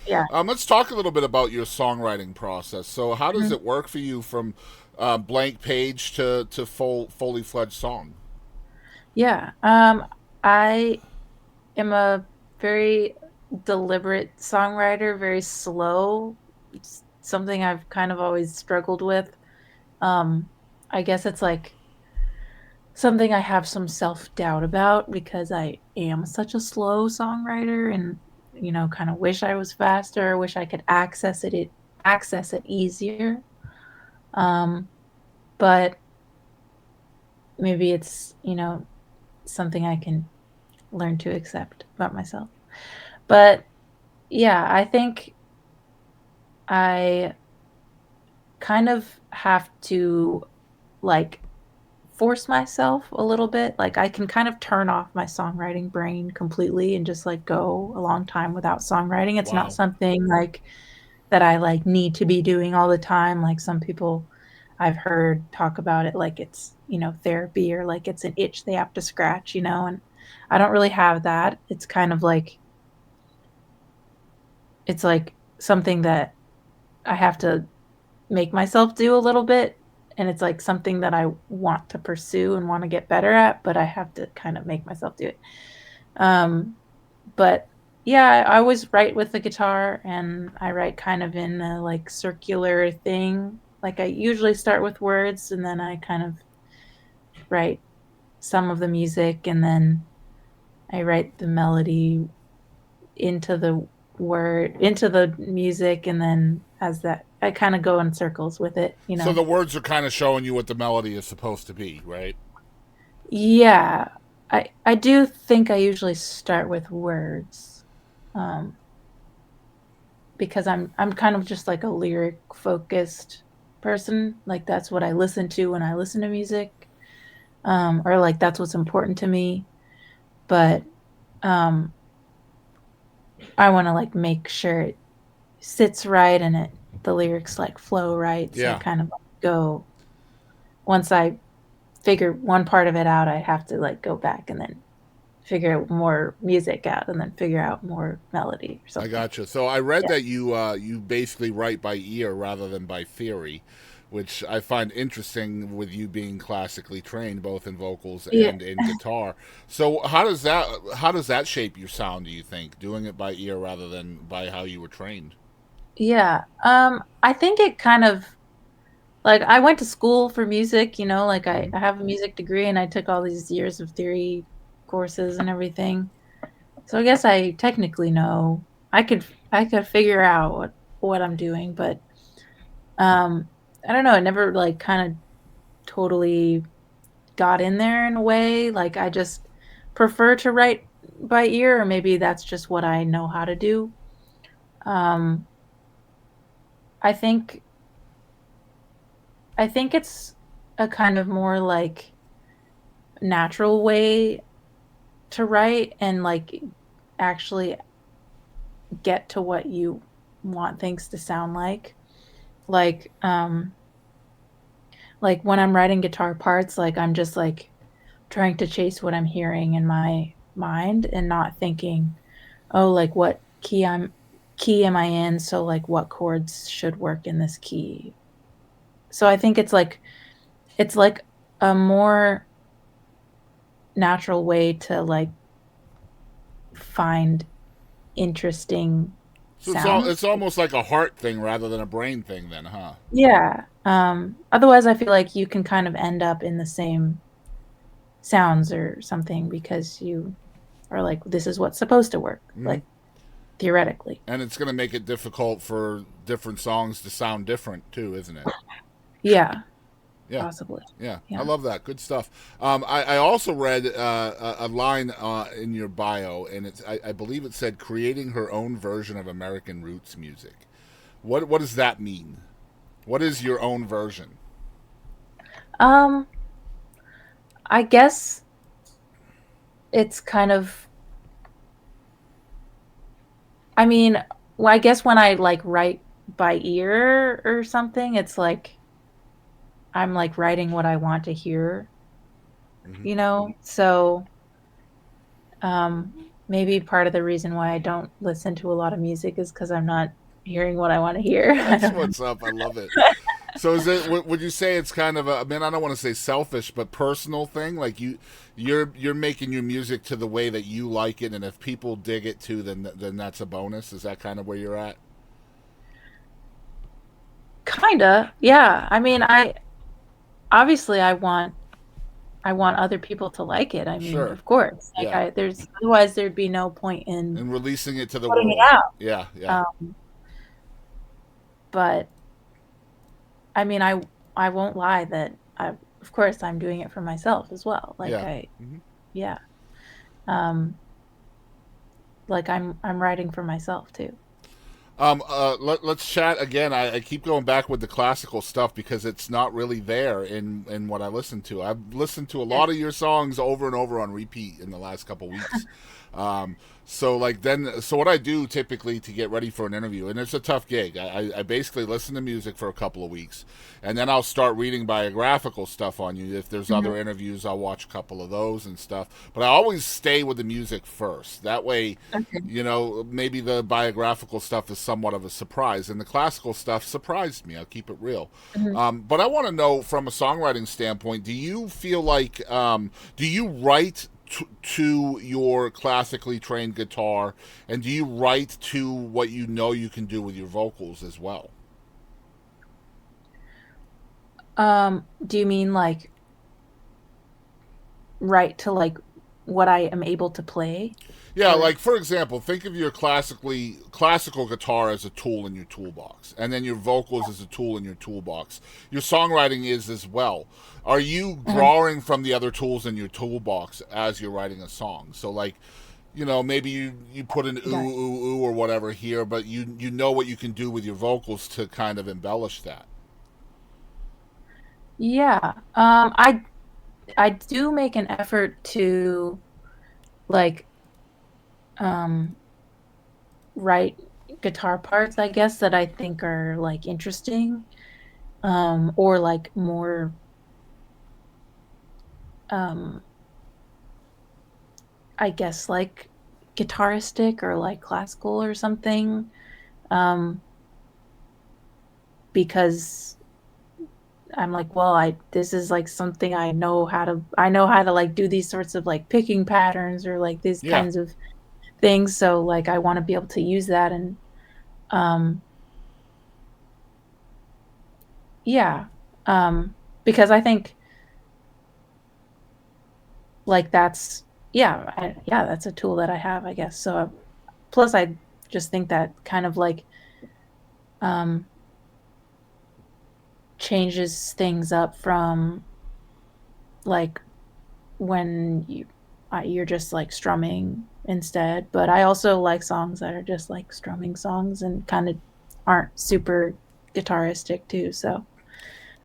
Yeah. Let's talk a little bit about your songwriting process. So, how does Mhm. it work for you from blank page to fully fledged song? Yeah. I am a very deliberate songwriter, very slow. It's something I've kind of always struggled with. Um, I guess it's like something I have some self-doubt about because I am such a slow songwriter and, kind of wish I was faster, wish I could access it easier. Um, but maybe it's, something I can learn to accept about myself. But yeah, I think I kind of have to like force myself a little bit. Like I can kind of turn off my songwriting brain completely and just like go a long time without songwriting. It's not Wow. something like that I like need to be doing all the time. Like some people I've heard talk about it like it's, therapy or like it's an itch they have to scratch, and I don't really have that. It's kind of like it's like something that I have to make myself do a little bit, and it's, like, something that I want to pursue and wanna get better at, but I have to kind of make myself do it. Um, but, yeah, I always write with the guitar, and I write kind of in a, like, circular thing. Like, I usually start with words, and then I kind of write some of the music, and then I write the melody into the music, and then as that I kinda go in circles with it, you So know? the words are kind of showing you what the melody is supposed to be, right? Yeah. I do think I usually start with words, um, because I'm kind of just like a lyric focused person, like, that's what I listen to when I listen to music, or, like, that's what's important to me, but, um, I wanna, like, make sure it sits right and the lyrics, like, flow right, so I Yeah, kind of go once I figure one part of it out, I have to, like, go back and then figure more music out and then figure out more melody or I something. gotcha. So I read Yeah. that you basically write by ear rather than by theory, which I find interesting with you being classically trained both in vocals Yeah. and in guitar. So how does that shape your sound, do you think, doing it by ear rather than by how you were trained? Yeah. I think it kind of like, I went to school for music, like, I have a music degree, and I took all these years of theory courses and everything. So I guess I technically know. I could figure out what I'm doing, but, um, I don't know, it never, like, kinda totally got in there in a way, like, I just prefer to write by ear, or maybe that's just what I know how to do. Um, I think I think it's a kind of more, like, natural way to write and, like, actually get to what you want things to sound like. Like, when I'm writing guitar parts, like, I'm just, like, trying to chase what I'm hearing in my mind and not thinking, "Oh, like, what key am I in? So, like, what chords should work in this key?" So I think it's like a more natural way to, like, find interesting So it's sounds. almost like a heart thing rather than a brain thing, then, huh? Yeah, otherwise I feel like you can kind of end up in the same sounds or something because you are like, "This is what's supposed to work," Hmm. like, theoretically. And it's going to make it difficult for different songs to sound different too, isn't it? Yeah, Yeah. possibly. Yeah, I Yeah. love that. Good stuff. I also read a line in your bio, and I believe it said creating her own version of American roots music. What does that mean? What is your own version? Um, I guess it's kind of I mean, well, I guess when I, like, write by ear or something, it's like I'm, like, writing what I want to hear, Hmm. you know? So, um maybe part of the reason why I don't listen to a lot of music is because I'm not hearing what I want to hear. I That's don't know. what's up. I love it. So is it? Would you say it's kind of a? I mean, I don't want to say selfish, but personal thing. Like you're making your music to the way that you like it, and if people dig it too, then that's a bonus. Is that kind of where you're at? Kinda, yeah. I mean, I obviously I want other people to like it. I mean, Sure. of course. Like Yeah. I there's otherwise there'd be no point in And releasing it to the putting it world. out. Yeah. Yeah. Um, but I mean, I won't lie that I of course I'm doing it for myself as well. Like Yeah. I Mhm. yeah. Um like I'm writing for myself too. Let's chat again. I keep going back with the classical stuff because it's not really there in what I listen to. I've listened to a Yeah. lot of your songs over and over on repeat in the last couple weeks. Um, so what I do typically to get ready for an interview, and it's a tough gig. I basically listen to music for a couple of weeks, and then I'll start reading biographical stuff on you. If there's Mhm. other interviews, I'll watch a couple of those and stuff. But I always stay with the music first. That way, Okay. maybe the biographical stuff is somewhat of a surprise, and the classical stuff surprised me. I'll keep it real. Mhm. But I want to know, from a songwriting standpoint, do you feel like, do you write to your classically trained guitar, and do you write to what you know you can do with your vocals as well? Do you mean like right to like what I am able to play Yeah, or like for example, think of your classical guitar as a tool in your toolbox, and then your vocals as a tool in your toolbox. Your songwriting is as well. Are you Mhm. drawing from the other tools in your toolbox as you're writing a song? So like, maybe you put an ooh Got it. ooh ooh or whatever here, but you know what you can do with your vocals to kind of embellish that. Yeah. I do make an effort to like um write guitar parts, I guess, that I think are like interesting, or like more um I guess like guitaristic or like classical or something. Um, because I'm like, well, I this is like something I know how to like do these sorts of like picking patterns or like these Yeah. kinds of things. So like I want to be able to use that and um yeah. Because I think like that's yeah, that's a tool that I have, I guess. So plus I just think that kind of like um changes things up from like when you're just like strumming instead. But I also like songs that are just like strumming songs and kind of aren't super guitaristic too. So